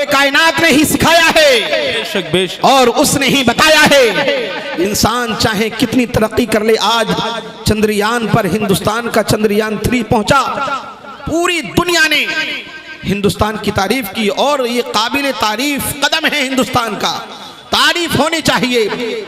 कायनात ने ही सिखाया है और उसने ही बताया है। इंसान चाहे कितनी तरक्की कर ले, आज चंद्रयान पर हिंदुस्तान का चंद्रयान 3 पहुंचा, पूरी दुनिया ने हिंदुस्तान की तारीफ की और ये काबिल तारीफ कदम है हिंदुस्तान का, तारीफ होनी चाहिए।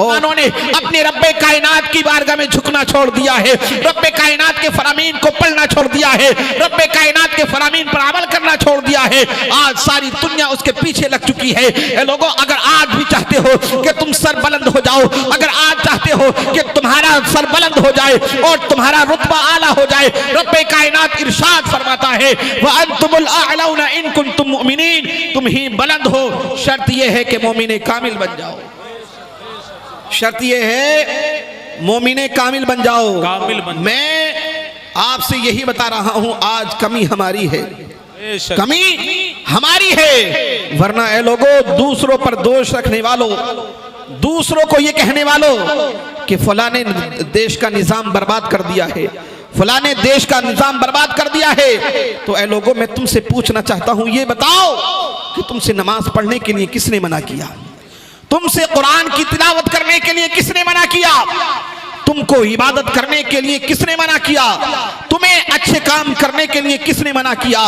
और उन्होंने अपने रब्बे कायनात की बारगाह में झुकना छोड़ दिया है, रब्बे कायनात के फरामीन को पढ़ना छोड़ दिया है, रब्बे कायनात के फरामीन पर अमल करना छोड़ दिया है। आज सारी दुनिया उसके पीछे लग चुकी है। ए लोगों, अगर आज भी चाहते हो कि तुम सर बुलंद हो जाओ, अगर आज चाहते हो कि तुम्हारा सर बुलंद हो जाए और तुम्हारा रुतबा आला हो जाए, रब्बे कायनात इरशाद फरमाता है व अंतुमुल अअलौना इन कुंतुम मुमिनीन, तुम ही बुलंद हो, शर्त यह है कि मोमिने कामिल बन जाओ, शर्त यह है मोमिने कामिल बन जाओ। मैं आपसे यही बता रहा हूं, आज कमी हमारी है, कमी हमारी है। वरना ए लोगों, दूसरों पर दोष रखने वालों, दूसरों को ये कहने वालों कि फलाने देश का निजाम बर्बाद कर दिया है, फलाने देश का निजाम बर्बाद कर दिया है, तो ए लोगों मैं तुमसे पूछना चाहता हूं, ये बताओ कि तुमसे नमाज पढ़ने के लिए किसने मना किया? तुमसे कुरान की तिलावत करने के लिए किसने मना किया? तुमको इबादत करने के लिए किसने मना किया? तुम्हें अच्छे काम करने के लिए किसने मना किया?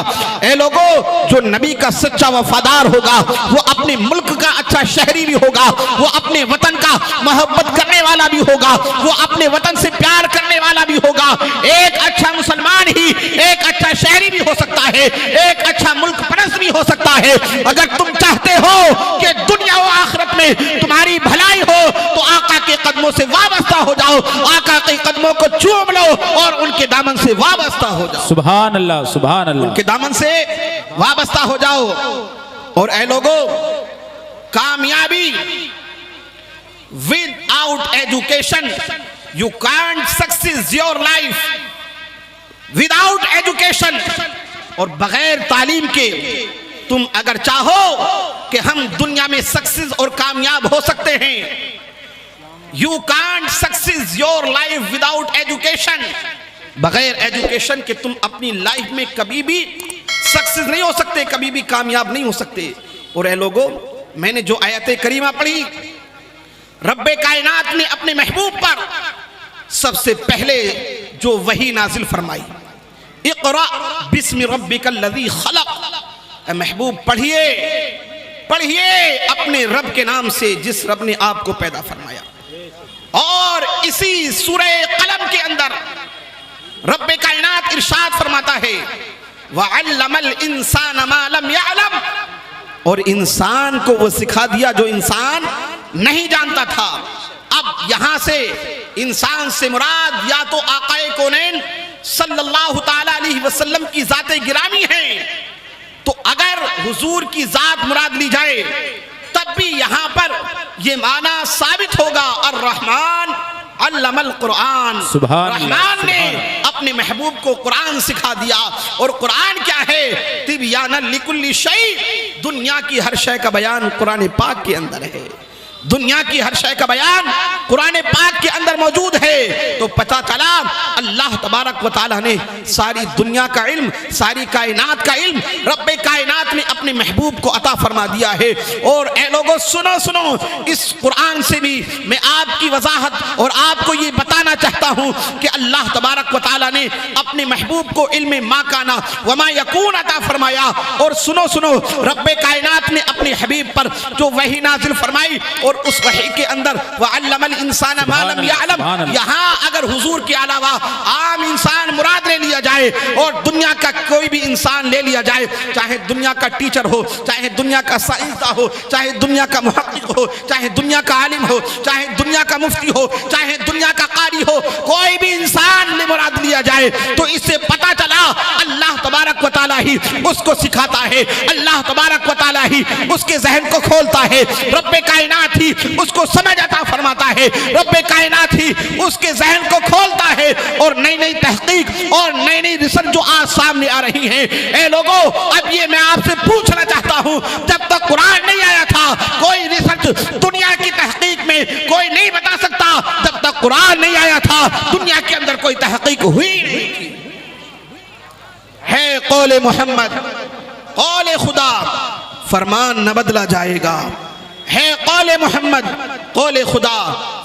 ए लोगों, जो नबी का सच्चा वफादार होगा वो अपने मुल्क का अच्छा शहरी भी होगा, वो अपने वतन का मोहब्बत करने वाला भी होगा, वो अपने वतन से प्यार करने वाला भी होगा। एक अच्छा मुसलमान ही एक अच्छा शहरी भी हो सकता है, एक अच्छा मुल्क परस्त भी हो सकता है। अगर तुम चाहते हो कि दुनिया और आखिरत में तुम्हारी भलाई हो तो आका के कदमों से वाबस्ता हो जाओ, आका के कदमों को चूम लो और उनके दामन से वाबस्ता हो जाओ। सुभान अल्लाह, सुभान अल्लाह, उनके दामन से वाबस्ता हो जाओ। और ऐ लोगों, कामयाबी without education, you can't success your life without education. और बगैर तालीम के तुम अगर चाहो कि हम दुनिया में सक्सेस और कामयाब हो सकते हैं, you can't success your life without education. बगैर एजुकेशन के तुम अपनी लाइफ में कभी भी सक्सेस नहीं हो सकते, कभी भी कामयाब नहीं हो सकते। और ए लोगों, मैंने जो आयत करीमा पढ़ी, रब्बे कायनात ने अपने महबूब पर सबसे पहले जो वही नाजिल फरमाई, इक़रा बिस्मि रब्बिकल लज़ी खलक़। महबूब पढ़िए, पढ़िए अपने रब के नाम से जिस रब ने आपको पैदा फरमाया। और इसी सूरह कलम के अंदर रब्बे कायनात इरशाद फरमाता है वअल्लमल इंसान मा लम यअलम, और इंसान को वो सिखा दिया जो इंसान नहीं जानता था। अब यहां से इंसान से मुराद या तो आकाए कौनैन सल्लल्लाहु ताला अलैहि वसल्लम की जाते गिरामी है, तो अगर हुजूर की जात मुराद ली जाए तब भी यहां पर यह माना साबित होगा अर्रहमान अल्लमल कुरान। रहमान ने अपने महबूब को कुरान सिखा दिया। और कुरान क्या है? तिबयानन लिकुल्ली शै, दुनिया की हर शय का बयान कुरान पाक के अंदर है। दुनिया की हर शय का बयान कुरान पाक के अंदर मौजूद है। तो पता चला अल्लाह तबारक व तआला ने सारी दुनिया का इल्म, सारी कायनात का इल्म रब्बे कायनात ने अपने महबूब को अता फरमा दिया है। और ए लोगों सुनो सुनो, इस कुरान से भी मैं आपकी वजाहत और आपको ये बताना चाहता हूँ कि अल्लाह तबारक व तआला ने अपने महबूब को इल्म माकाना वमा यकून अता फरमाया। और सुनो सुनो, रब्बे कायनात ने अपने हबीब पर जो वही नाजिल फरमाई और उस वही के अंदर वअल्लमल इंसान मा लम यअलम, यहाँ अगर हुजूर के अलावा आम इंसान मुराद ले लिया जाए और दुनिया का कोई भी इंसान ले लिया जाए, चाहे दुनिया का टीचर हो, चाहे दुनिया का साइंसदान हो, चाहे दुनिया का मुहक्किक हो, चाहे दुनिया का आलिम हो, चाहे दुनिया का मुफ्ती हो, चाहे दुनिया का कारी हो, कोई भी इंसान ले मुराद लिया जाए तो इससे पता चला अल्लाह तबारक व तआला ही उसको सिखाता है, अल्लाह तबारक व तआला ही उसके जहन को खोलता है, रब्बे कायनात ही उसको समझ अता फरमाता है, रब्बे कायनात ही उसके जहन को खोलता है। और नई नई तहकीक और नई नई रिसर्च जो आज सामने आ रही हैं, ए लोगों अब ये मैं आपसे पूछना चाहता हूं, जब तक कुरान नहीं आया था कोई रिसर्च दुनिया की तहकीक में कोई नहीं बता सकता, जब तक कुरान नहीं आया था दुनिया के अंदर कोई तहकीक हुई नहीं थी। है कौले मोहम्मद, कौले खुदा, फरमान न बदला जाएगा। है कौले मोहम्मद, कौले खुदा,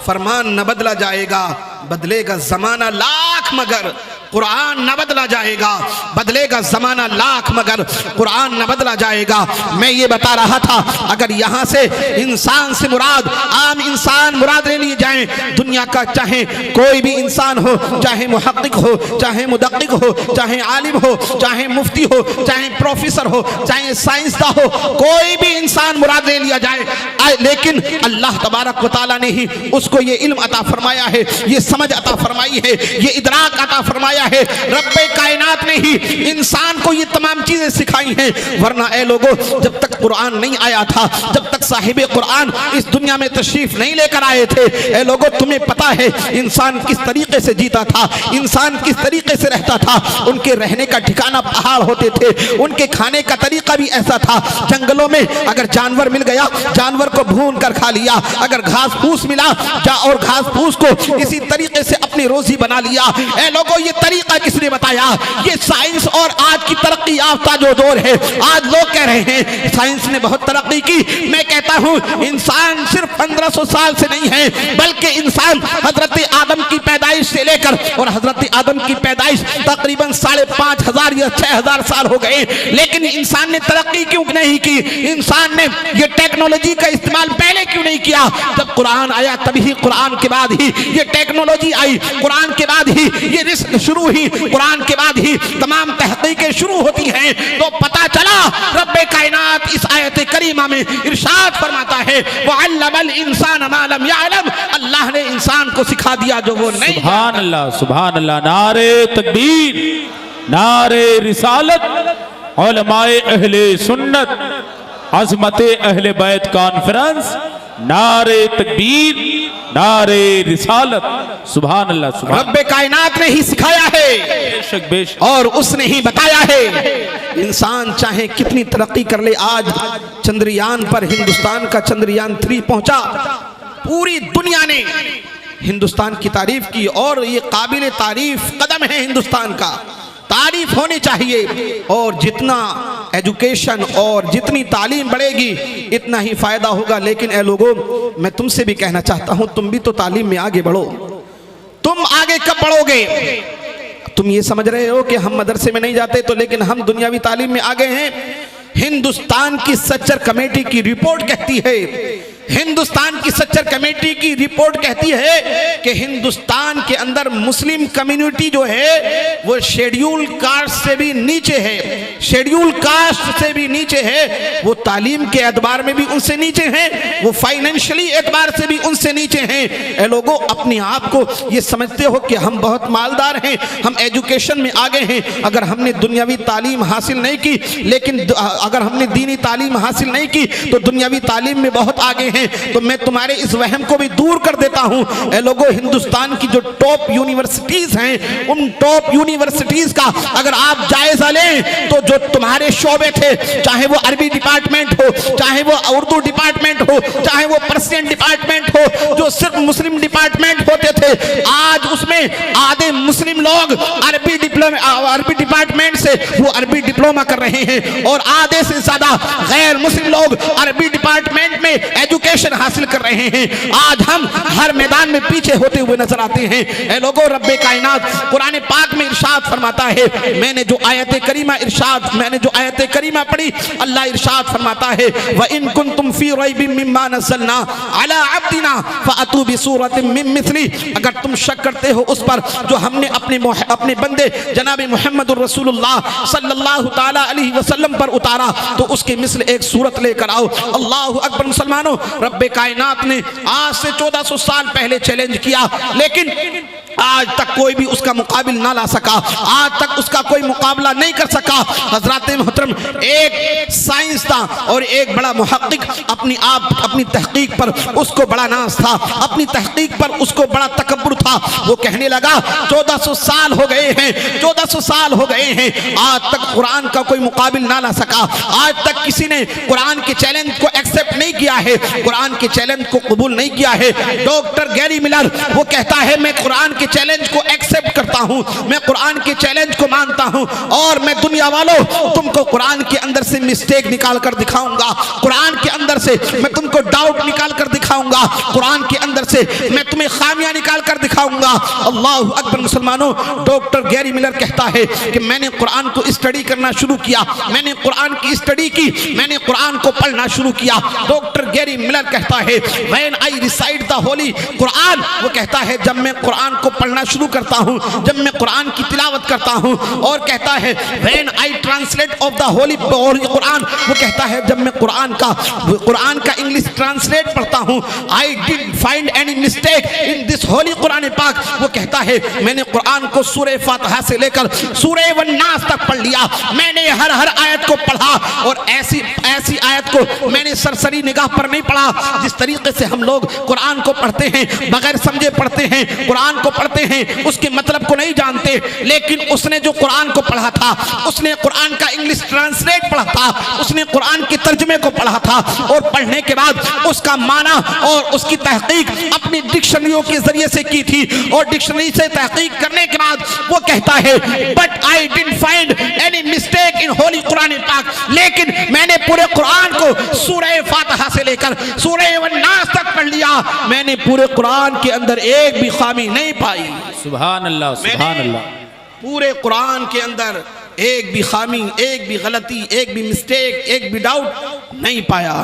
फरमान न बदला जाएगा, बदलेगा जमाना लाख मगर कुरान न बदला जाएगा, बदलेगा जमाना लाख मगर कुरान न बदला जाएगा। मैं ये बता रहा था, अगर यहाँ से इंसान से मुराद आम इंसान मुराद ले लिए जाएं, दुनिया का चाहे कोई भी इंसान हो, चाहे मुहक्किक हो, चाहे मुदक्किक हो, चाहे आलिम हो, चाहे मुफ्ती हो, चाहे प्रोफेसर हो, चाहे साइंसदान हो, कोई भी इंसान मुराद ले लिया जाए, लेकिन अल्लाह तबारक व तआला ने ही उसको ये इल्म अता फरमाया है, ये समझ अता फरमाई है, ये इदराक अता फरमाया है। रब्बे कायनात ने ही इंसान को ये तमाम चीजें सिखाई हैं, वरना ए लोगों जब तक कुरान नहीं आया था, जब तक साहिबे कुरान इस दुनिया में तशरीफ नहीं लेकर आए थे, ए लोगों तुम्हें पता है इंसान किस तरीके से जीता था, इंसान किस तरीके से रहता था। उनके रहने का ठिकाना पहाड़ होते थे, उनके खाने का तरीका भी ऐसा था, जंगलों में अगर जानवर मिल गया जानवर को भून कर खा लिया, अगर घास फूस मिला और घास फूस को इसी तरीके से अपनी रोजी बना लिया। ए लोगों ये तरीका किसने बताया? ये साइंस और आज की तरक्की याफ्ता जो दौर है, आज लोग कह रहे हैं साइंस ने बहुत तरक्की की। मैं कहता हूं इंसान सिर्फ 1500 साल से नहीं है, बल्कि इंसान हजरत आदम की पैदाइश से लेकर और हजरत आदम की पैदाइश तकरीबन 5500 या 6000 साल हो गए, लेकिन इंसान ने तरक्की क्यों नहीं की? इंसान ने ये टेक्नोलॉजी का इस्तेमाल पहले क्यों नहीं किया? जब कुरान आया तभी कुरान के बाद ही ये टेक्नोलॉजी आई, कुरान के बाद ही ये रिस्क शुरू हुई, कुरान के बाद ही तमाम तहकीकें शुरू होती हैं। तो पता चला रब्बे कायनात इस आयत करीमा में इरशाद फरमाता है वअल्लमल इंसान मा लम यअलम, अल्लाह ने इंसान को सिखा दिया जो वो नहीं। सुभान अल्लाह, सुभान अल्लाह। नारे तकबीर, नारे रिसालत, उलमाए अहले सुन्नत, अज़मते अहले बैत कॉन्फ्रेंस, नारे तकबीर, नारे रिसालत। सुभान अल्लाह, सुभान। रब्बे कायनात ने ही सिखाया है, बेशक बेशक, और उसने ही बताया है। इंसान चाहे कितनी तरक्की कर ले, आज चंद्रयान पर हिंदुस्तान का चंद्रयान 3 पहुंचा, पूरी दुनिया ने हिंदुस्तान की तारीफ की, और ये काबिल तारीफ कदम है हिंदुस्तान का, तारीफ होनी चाहिए। और जितना एजुकेशन और जितनी तालीम बढ़ेगी इतना ही फायदा होगा। लेकिन ए लोगों मैं तुमसे भी कहना चाहता हूं, तुम भी तो तालीम में आगे बढ़ो। तुम आगे कब बढ़ोगे? तुम ये समझ रहे हो कि हम मदरसे में नहीं जाते तो, लेकिन हम दुनियावी तालीम में आगे हैं। हिंदुस्तान की सच्चर कमेटी की रिपोर्ट कहती है, हिंदुस्तान की सच्चर कमेटी की रिपोर्ट कहती है कि हिंदुस्तान के अंदर मुस्लिम कम्युनिटी जो है वो शेड्यूल कास्ट से भी नीचे है, शेड्यूल कास्ट से भी नीचे है, वो तालीम के एतबार में भी उनसे नीचे हैं, वो फाइनेंशियली एतबार से भी उनसे नीचे हैं। ए लोगों अपने आप को ये समझते हो कि हम बहुत मालदार हैं, हम एजुकेशन में आगे हैं। अगर हमने दुनियावी तालीम हासिल नहीं की, लेकिन अगर हमने दीनी तालीम हासिल नहीं की तो दुनियावी तालीम में बहुत आगे हैं। तो मैं तुम्हारे इस वहम को भी दूर कर देता हूं। ए लोगों हिंदुस्तान की जो टॉप यूनिवर्सिटीज हैं, उन टॉप यूनिवर्सिटीज का अगर आप जायजा लें तो जो तुम्हारे शोबे थे, चाहे वो अरबी डिपार्टमेंट हो, चाहे वो उर्दू डिपार्टमेंट हो, चाहे वो पर्सियन डिपार्टमेंट हो, जो सिर्फ मुस्लिम डिपार्टमेंट होते थे, आज उसमें आधे मुस्लिम लोग अरबी डिपार्टमेंट से वो अरबी डिप्लोमा कर रहे हैं, और आधे से ज्यादा गैर मुस्लिम लोग अरबी डिपार्टमेंट में एजुकेशन हासिल कर रहे हैं। आज हम हर मैदान में पीछे होते हुए नजर आते हैं। ए लोगों रब्बे कायनात कुरान पाक में इरशाद फरमाता है, मैंने जो आयत करीमा पढ़ी, अल्लाह इरशाद फरमाता है व इन कुंतुम फी रैबिम मिम्मा नज़लना अला अब्दिना फअतू बिसूरतिन मिन मिस्ली, अगर तुम शक करते हो उस पर जो हमने अपने बंदे जनाब मुहम्मदुर रसूलुल्लाह सल्लल्लाहु ताला अलैहि वसल्लम पर उतारा तो उसके मिस्ल एक सूरत लेकर आओ। अल्लाहु अकबर। मुसलमानों रब्बे कायनात ने आज से 1400 साल पहले चैलेंज किया, लेकिन आज तक कोई भी उसका मुकाबिल ना ला सका, आज तक उसका कोई मुकाबला नहीं कर सका। हजरत मोहतरम एक साइंसदान और एक बड़ा मुहक्किक अपनी तहकीक पर उसको बड़ा नाज था, अपनी तहकीक पर उसको बड़ा तकब्बुर था। वो कहने लगा 1400 साल हो गए हैं, 1400 साल हो गए हैं, आज तक कुरान का कोई मुकाबिल ना ला सका, आज तक किसी ने कुरान के चैलेंज को एक्सेप्ट नहीं किया है, कुरान के चैलेंज को कबूल नहीं किया है। डॉक्टर गैरी मिलर वो कहता है मैं कुरान के चैलेंज को एक्सेप्ट करता हूं, मैं कुरान के चैलेंज को मानता हूं और मैं दुनिया वालों तुमको कुरान के अंदर से मिस्टेक निकाल कर दिखाऊंगा, कुरान के अंदर से मैं तुमको डाउट निकाल कर दिखाऊंगा, कुरान के अंदर से मैं तुम्हें खामियां निकाल कर दिखाऊंगा। अल्लाह अकबर। मुसलमानों, डॉक्टर गैरी मिलर कहता है कि मैंने कुरान को स्टडी करना शुरू किया, मैंने कुरान की स्टडी की, मैंने कुरान को पढ़ना शुरू किया। डॉक्टर गैरी मिलर कहता है when I recite the Holi Quran, वो कहता है जब मैं कुरान को पढ़ना शुरू करता हूं, जब मैं कुरान की तिलावत करता हूं, और कहता है when I translate of the Holi Quran, वो कहता है जब मैं कुरान का इंग्लिश ट्रांसलेट पढ़ता हूं, I did find any mistake in this Holi Quran पाक। वो कहता है मैंने कुरान को सूरह फातिहा से लेकर सूरह वन्नास तक पढ़ लिया, मैंने हर आयत को पढ़ा और ऐसी आयत को मैंने सरसरी निगाह पर नहीं पढ़ा जिस तरीके से हम लोग कुरान को पढ़ते हैं, बगैर समझे पढ़ते हैं, कुरान को पढ़ते हैं उसके मतलब को नहीं जानते। लेकिन उसने जो कुरान को पढ़ा था, उसने कुरान का इंग्लिश ट्रांसलेट पढ़ा था, उसने कुरान के तर्जुमे को पढ़ा था और पढ़ने के बाद उसका माना और उसकी तहकीक अपनी डिक्शनरियों के जरिए से की थी और डिक्शनरी से तहकीक करने के बाद वो कहता है but I didn't find any mistake in Holi Quran पाक, लेकिन मैंने पूरे कुरान को सूरह फातिहा से लेकर सूरह वन्नास तक पढ़ लिया, मैंने पूरे कुरान के अंदर एक भी खामी नहीं पाई। सुभान अल्लाह, सुभान अल्लाह। पूरे कुरान के अंदर एक भी खामी, एक भी गलती, एक भी मिस्टेक, एक भी डाउट नहीं पाया।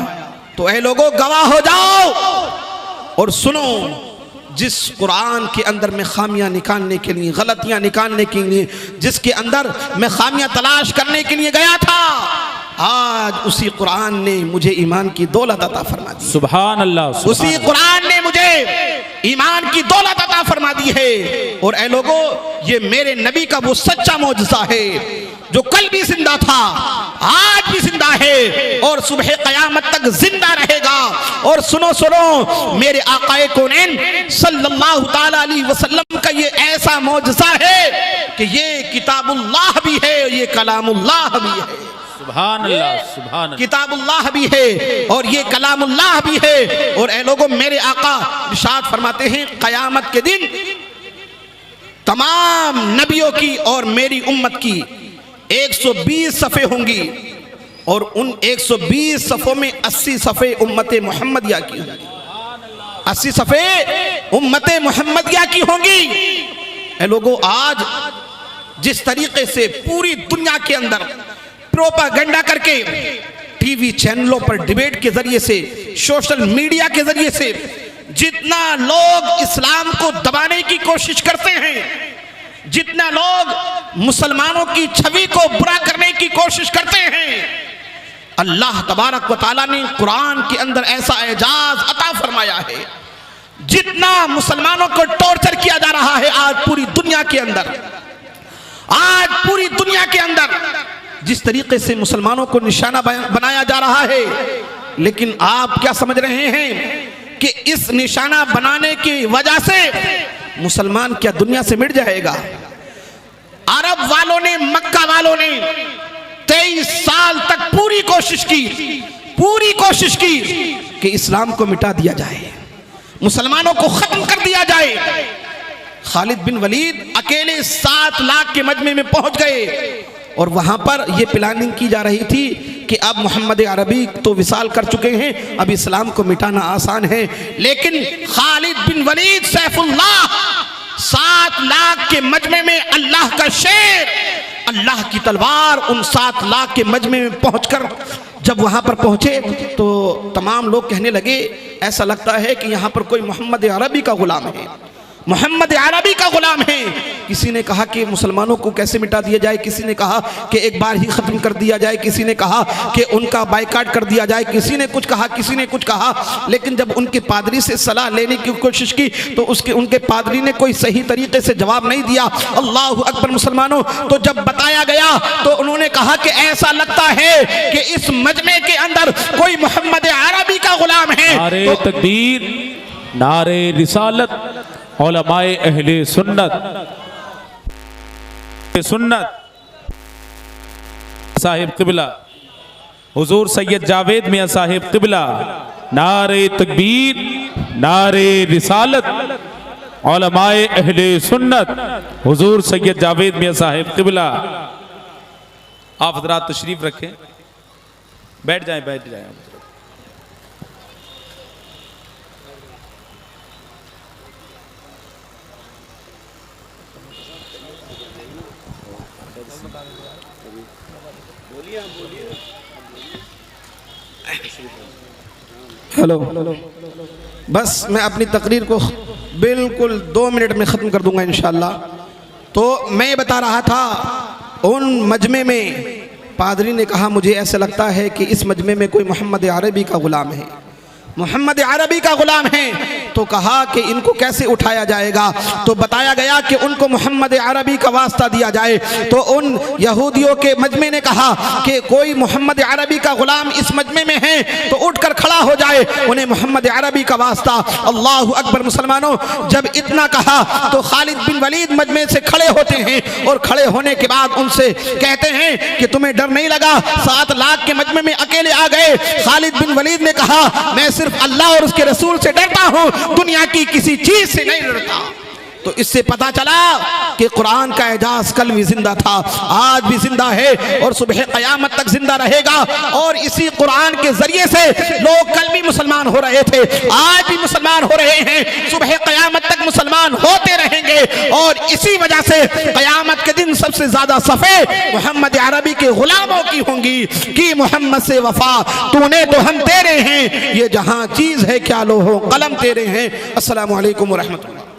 तो ऐ लोगों गवाह हो जाओ और सुनो, जिस कुरान के अंदर मैं खामियां निकालने के लिए, गलतियां निकालने के लिए, जिसके अंदर मैं खामियां तलाश करने के लिए गया था, आज उसी कुरान ने मुझे ईमान की दौलत अता फरमा दी। सुभान अल्लाह। उसी कुरान ने मुझे ईमान की दौलत अता फरमा दी है। और ऐ लोगों, ये मेरे नबी का वो सच्चा मौजज़ा है जो कल भी जिंदा था, आज भी जिंदा है और सुबह क़यामत तक जिंदा रहेगा। और सुनो सुनो, मेरे आकाए कौनैन सल्लल्लाहु ताला अलैहि वसल्लम का ये ऐसा मौजज़ा है कि ये किताबुल्लाह भी है, ये कलामुल्लाह भी है। सुभान अल्लाह, सुभान अल्लाह। किताबुल्लाह भी है और ये कलामुल्लाह भी है। और ऐ लोगों, मेरे आका इरशाद फरमाते हैं क़यामत के दिन तमाम नबियों की और मेरी उम्मत की 120 सफ़े होंगी और उन 120 सफ़ों में 80 सफ़े उम्मते मुहम्मदिया की होंगी, 80 सफ़े उम्मते मुहम्मदिया की होंगी। ऐ लोगों, आज जिस तरीके से पूरी दुनिया के अंदर प्रोपागेंडा करके टीवी चैनलों पर डिबेट के जरिए से, सोशल मीडिया के जरिए से जितना लोग इस्लाम को दबाने की कोशिश करते हैं, जितना लोग मुसलमानों की छवि को बुरा करने की कोशिश करते हैं, अल्लाह तबारक व तआला ने कुरान के अंदर ऐसा एजाज अता फरमाया है। जितना मुसलमानों को टॉर्चर किया जा रहा है आज पूरी दुनिया के अंदर, आज पूरी दुनिया के अंदर जिस तरीके से मुसलमानों को निशाना बनाया जा रहा है, लेकिन आप क्या समझ रहे हैं कि इस निशाना बनाने की वजह से मुसलमान क्या दुनिया से मिट जाएगा? अरब वालों ने, मक्का वालों ने 23 साल तक पूरी कोशिश की कि इस्लाम को मिटा दिया जाए, मुसलमानों को खत्म कर दिया जाए। खालिद बिन वलीद अकेले 7 लाख के मजमे में पहुंच गए और वहां पर यह प्लानिंग की जा रही थी कि अब मोहम्मद अरबी तो विसाल कर चुके हैं, अब इस्लाम को मिटाना आसान है। लेकिन खालिद बिन वलीद सैफुल्लाह 7 लाख के मजमे में अल्लाह का शेर, अल्लाह की तलवार उन 7 लाख के मजमे में पहुंचकर जब वहां पर पहुंचे तो तमाम लोग कहने लगे ऐसा लगता है कि यहां पर कोई मोहम्मद अरबी का गुलाम है, मोहम्मद अरबी का गुलाम है। किसी ने कहा कि मुसलमानों को कैसे मिटा दिया जाए, किसी ने कहा कि एक बार ही ख़त्म कर दिया जाए, किसी ने कहा कि उनका बाइकाट कर दिया जाए, किसी ने कुछ कहा, किसी ने कुछ कहा। लेकिन जब उनके पादरी से सलाह लेने की कोशिश की तो उनके पादरी ने कोई सही तरीके से जवाब नहीं दिया। अल्लाहु अकबर। मुसलमानों, तो जब बताया गया तो उन्होंने कहा कि ऐसा लगता है कि इस मजमे के अंदर कोई मोहम्मद अरबी का गुलाम है। नारे तकबीर, नारे रिसालत, उलमाए अहले सुन्नत साहिब क़िबला हुजूर सैयद जावेद मियां साहिब क़िबला, नारे तकबीर, नारे रिसालत, उलमाए अहले सुन्नत, हुजूर सैयद जावेद मियां साहिब क़िबला। आप हज़रात तशरीफ रखें, बैठ जाएं, बैठ जाएं। हेलो, बस मैं अपनी तकरीर को बिल्कुल 2 मिनट में ख़त्म कर दूंगा इंशाअल्लाह। तो मैं ये बता रहा था, उन मजमे में पादरी ने कहा मुझे ऐसा लगता है कि इस मजमे में कोई मोहम्मद अरबी का ग़ुलाम है, मोहम्मद अरबी का ग़ुलाम है। तो कहा कि इनको कैसे उठाया जाएगा, तो बताया गया कि उनको मोहम्मद अरबी का वास्ता दिया जाए। तो उन यहूदियों के मजमे ने कहा कि कोई मोहम्मद अरबी का ग़ुलाम इस मजमे में है तो उठकर खड़ा हो जाए, उन्हें मोहम्मद अरबी का वास्ता। अल्लाहु अकबर। मुसलमानों, जब इतना कहा तो खालिद बिन वलीद मजमे से खड़े होते हैं और खड़े होने के बाद उनसे कहते हैं कि तुम्हें डर नहीं लगा, 7 लाख के मजमे में अकेले आ गए। खालिद बिन वलीद ने कहा मैं सिर्फ अल्लाह और उसके रसूल से डरता हूं, दुनिया की किसी चीज से नहीं डरता। तो इससे पता चला कि कुरान का एजाज कल भी जिंदा था, आज भी जिंदा है और सुबह क़यामत तक जिंदा रहेगा। और इसी कुरान के जरिए से लोग कल भी मुसलमान हो रहे थे, आज भी मुसलमान हो रहे हैं, सुबह क़यामत तक मुसलमान होते रहेंगे। और इसी वजह से क़यामत के दिन सबसे ज्यादा सफ़े मोहम्मद अरबी के गुलामों की होंगी कि मोहम्मद से वफा तूने तो हम तेरे हैं, ये जहां चीज है क्या लोहो कलम तेरे हैं। अस्सलामु अलैकुम व रहमतुल्लाह।